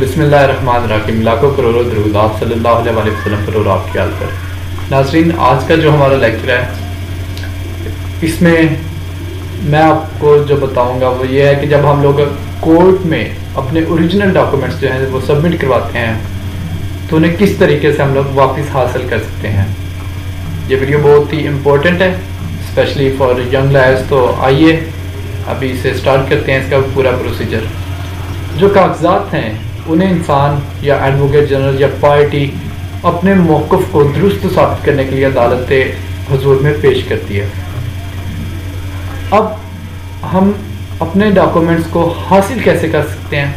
बिस्मिल्लाहिर्रहमानिर्रहीम। लाखों करोड़ों दरूद आप सल्लल्लाहु अलैहि वसल्लम पर और आपके हाल पर। नाज़रीन, आज का जो हमारा लेक्चर है इसमें मैं आपको जो बताऊंगा वो ये है कि जब हम लोग कोर्ट में अपने ओरिजिनल डॉक्यूमेंट्स जो हैं वो सबमिट करवाते हैं तो उन्हें किस तरीके से हम लोग वापस हासिल कर सकते हैं। ये वीडियो बहुत ही इम्पोर्टेंट है स्पेशली फॉर यंग लायर्स। तो आइए अभी इसे स्टार्ट करते हैं, इसका पूरा प्रोसीजर। जो कागजात हैं उन्हें इंसान या एडवोकेट जनरल या पार्टी अपने मौक़िफ़ को दुरुस्त साबित करने के लिए अदालत हुज़ूर में पेश करती है। अब हम अपने डॉक्यूमेंट्स को हासिल कैसे कर सकते हैं,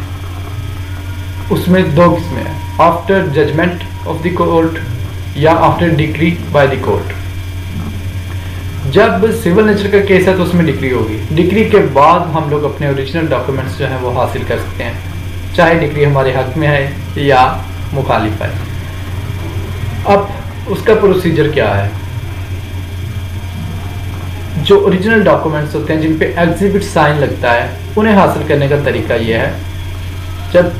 उसमें दो किस्में हैं, after judgment of the court या after decree by the court. जब सिविल नेचर का केस है तो उसमें डिक्री होगी। डिक्री के बाद हम लोग अपने ओरिजिनल डॉक्यूमेंट्स जो हैं वो हासिल कर सकते हैं, चाहे डिक्री हमारे हक में है या मुखालिफ है। अब उसका प्रोसीजर क्या है। जो ओरिजिनल डॉक्यूमेंट्स होते हैं जिन पे एग्जिबिट साइन लगता है उन्हें हासिल करने का तरीका ये है, जब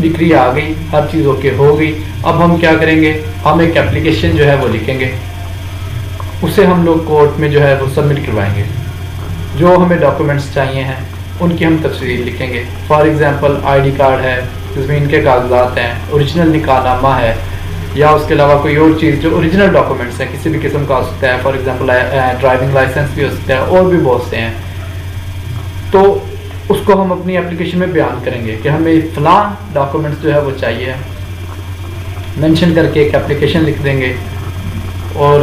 डिक्री आ गई, हर चीज़ ओके हो गई, अब हम क्या करेंगे, हम एक एप्लीकेशन जो है वो लिखेंगे, उसे हम लोग कोर्ट में जो है वो सबमिट करवाएंगे। जो हमें डॉक्यूमेंट्स चाहिए हैं उनकी हम तफसील लिखेंगे। फॉर एग्जांपल आईडी कार्ड है, ज़मीन के कागजात हैं, ओरिजिनल निकाहनामा है, या उसके अलावा कोई और चीज़ जो ओरिजिनल डॉक्यूमेंट्स हैं किसी भी किस्म का हो सकता है। फॉर एग्जांपल ड्राइविंग लाइसेंस भी हो सकता है, और भी बहुत से हैं। तो उसको हम अपनी एप्लीकेशन में बयान करेंगे कि हमें फ़लाँ डॉक्यूमेंट्स जो है वो चाहिए, मेंशन करके एक एप्लीकेशन लिख देंगे। और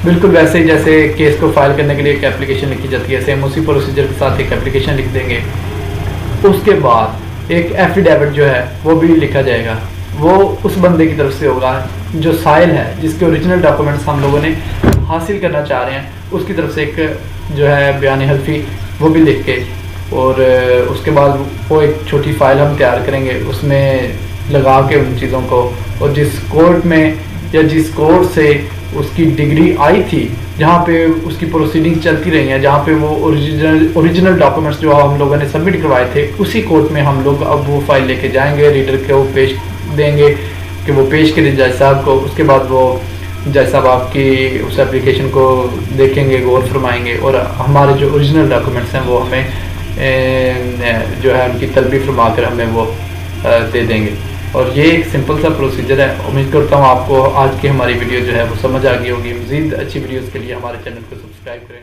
बिल्कुल वैसे ही जैसे केस को फाइल करने के लिए एक एप्लीकेशन लिखी जाती है, सेम उसी प्रोसीजर के साथ एक एप्लीकेशन लिख देंगे। उसके बाद एक एफिडेविट जो है वो भी लिखा जाएगा, वो उस बंदे की तरफ से होगा जो साइल है, जिसके ओरिजिनल डॉक्यूमेंट्स हम लोगों ने हासिल करना चाह रहे हैं, उसकी तरफ से एक जो है बयान हल्फी वो भी लिख के, और उसके बाद वो एक छोटी फाइल हम तैयार करेंगे, उसमें लगा के उन चीज़ों को, और जिस कोर्ट में या जिस कोर्ट से उसकी डिग्री आई थी, जहाँ पे उसकी प्रोसीडिंग चलती रही हैं, जहाँ पे वो ओरिजिनल डॉक्यूमेंट्स जो हम लोगों ने सबमिट करवाए थे, उसी कोर्ट में हम लोग अब वो फाइल लेके जाएंगे, रीडर को वो पेश देंगे कि वो पेश करें जज साहब को। उसके बाद वो जज साहब आपकी उस एप्लीकेशन को देखेंगे, गौर फरमाएंगे, और हमारे जो ओरिजिनल डॉक्यूमेंट्स हैं वो हमें जो है उनकी तलबी फरमा कर हमें वो दे देंगे। और ये एक सिंपल सा प्रोसीजर है। उम्मीद करता हूँ आपको आज की हमारी वीडियो जो है वो समझ आ गई होगी। मज़ीद अच्छी वीडियोज़ के लिए हमारे चैनल को सब्सक्राइब करें।